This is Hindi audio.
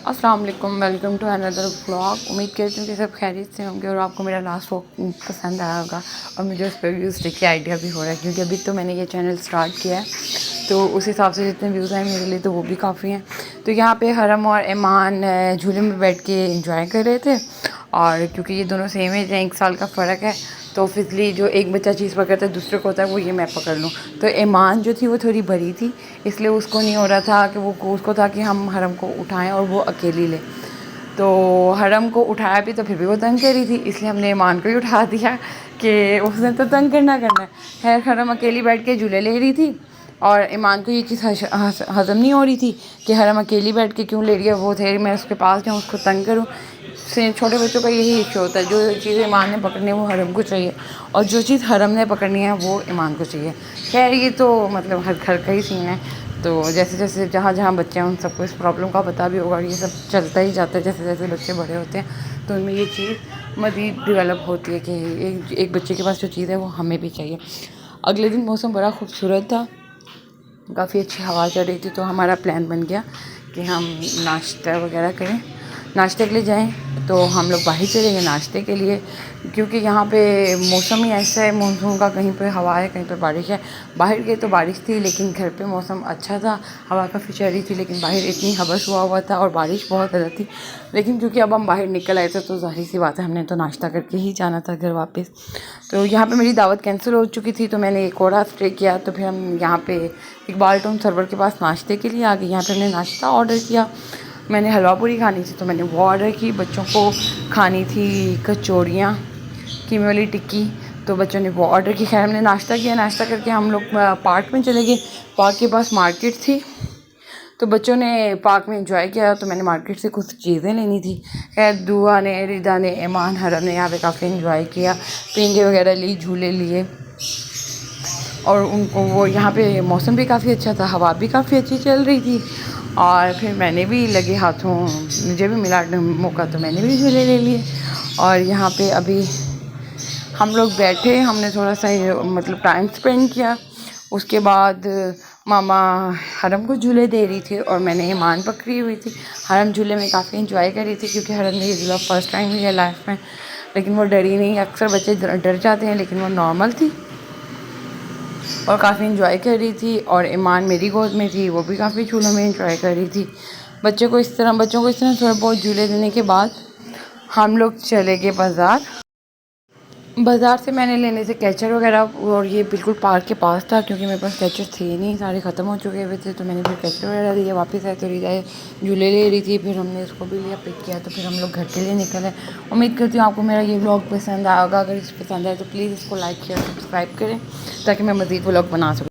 अस्सलाम वालेकुम, वेलकम टू अनदर व्लॉग। उम्मीद करती हूँ कि सब खैरियत से होंगे और आपको मेरा लास्ट व्लॉग पसंद आया होगा और मुझे उस पर व्यूज़ देख के आइडिया भी हो रहा है, क्योंकि अभी तो मैंने ये चैनल स्टार्ट किया है, तो उस हिसाब से जितने व्यूज़ आए मेरे लिए तो वो भी काफ़ी हैं। तो यहाँ पे हरम और ईमान झूले में बैठ के इंजॉय कर रहे थे, और क्योंकि ये दोनों सेम एज हैं, 1 साल का फ़र्क है, तो ऑब्वियसली जो एक बच्चा चीज़ पकड़ता है दूसरे को होता है वो ये मैं पकड़ लूँ। तो ईमान जो थी वो थोड़ी बड़ी थी, इसलिए उसको नहीं हो रहा था कि वो उसको था कि हम हरम को उठाएं और वो अकेली ले। तो हरम को उठाया भी तो फिर भी वो तंग कर रही थी, इसलिए हमने ईमान को ही उठा दिया कि उसने तो तंग करना है। खैर हरम अकेली बैठ के झूले ले रही थी और ईमान को ये चीज़ हज़म नहीं हो रही थी कि हरम अकेली बैठ के क्यों ले रही है, वो थे मैं उसके पास जाऊँ उसको तंग करूँ। से छोटे बच्चों का यही इशू होता है, जो चीज़ ईमान ने पकड़नी है वो हरम को चाहिए, और जो चीज़ हरम ने पकड़नी है वो ईमान को चाहिए। खैर ये तो मतलब हर घर का ही सीन है। तो जैसे जैसे जहाँ जहाँ बच्चे हैं उन सबको इस प्रॉब्लम का पता भी होगा, ये सब चलता ही जाता है। जैसे जैसे बच्चे बड़े होते हैं तो उनमें ये चीज़ मज़ीद डेवलप होती है कि एक बच्चे के पास जो चीज़ है वो हमें भी चाहिए। अगले दिन मौसम बड़ा खूबसूरत था, काफ़ी अच्छी हवा चल रही थी, तो हमारा प्लान बन गया कि हम नाश्ता वगैरह करें, नाश्ते के लिए जाएं। तो हम लोग बाहर चले गए नाश्ते के लिए, क्योंकि यहाँ पे मौसम ही ऐसा है मानसून का, कहीं पे हवा है कहीं पे बारिश है। बाहर गए तो बारिश थी, लेकिन घर पे मौसम अच्छा था, हवा काफ़ी चल रही थी, लेकिन बाहर इतनी हबस हुआ था और बारिश बहुत ज़्यादा थी। लेकिन क्योंकि अब हम बाहर निकल आए थे तो ज़ाहिर सी बात है हमने तो नाश्ता करके ही जाना था घर वापस। तो यहाँ पे मेरी दावत कैंसिल हो चुकी थी, तो मैंने एक और रात स्टे किया। तो फिर हम यहाँ पे इकबाल टाउन सर्वर के पास नाश्ते के लिए आ गए। यहाँ पे हमने नाश्ता ऑर्डर किया। मैंने हलवा पूरी खानी थी तो मैंने वो ऑर्डर की, बच्चों को खानी थी कचौड़ियाँ, कीमे वाली टिक्की, तो बच्चों ने वो ऑर्डर की। खैर हमने नाश्ता किया, नाश्ता करके हम लोग पार्क में चले गए। पार्क के पास मार्केट थी, तो बच्चों ने पार्क में एंजॉय किया, तो मैंने मार्केट से कुछ चीज़ें लेनी थी। खैर दुआ ने, रिदा ने, ईमान, हरम ने यहाँ पे काफ़ी एंजॉय किया, पेंगे वगैरह ली, झूले लिए, और उनको वो यहाँ पे मौसम भी काफ़ी अच्छा था, हवा भी काफ़ी अच्छी चल रही थी। और फिर मैंने भी लगे हाथों, मुझे भी मिला मौका, तो मैंने भी झूले ले लिए। और यहाँ पे अभी हम लोग बैठे, हमने थोड़ा सा मतलब टाइम स्पेंड किया। उसके बाद मामा हरम को झूले दे रही थी और मैंने ईमान पकड़ी हुई थी। हरम झूले में काफ़ी इंजॉय कर रही थी, क्योंकि हरम ने ये झूला फर्स्ट टाइम लिया लाइफ में, लेकिन वो डरी नहीं। अक्सर बच्चे डर जाते हैं, लेकिन वो नॉर्मल थी और काफ़ी इंजॉय कर रही थी। और ईमान मेरी गोद में थी, वो भी काफ़ी झूलों में इंजॉय कर रही थी। बच्चों को इस तरह थोड़ा बहुत झूले देने के बाद हम लोग चले गए बाज़ार। बाज़ार से मैंने लेने से कैचर वगैरह, और ये बिल्कुल पार्क के पास था, क्योंकि मेरे पास कैचर थे नहीं, सारे ख़त्म हो चुके हुए थे। तो मैंने फिर कैचर वगैरह लिए, वापस आए तो रिदा झूले ले रही थी, फिर हमने उसको भी लिया, पिक किया, तो फिर हम लोग घर के लिए निकले। उम्मीद करती हूँ आपको मेरा ये व्लॉग पसंद आएगा। अगर इस पसंद आए तो प्लीज़ इसको लाइक शेयर सब्सक्राइब करें, ताकि मैं मज़ीद व्लॉग बना सकूँ।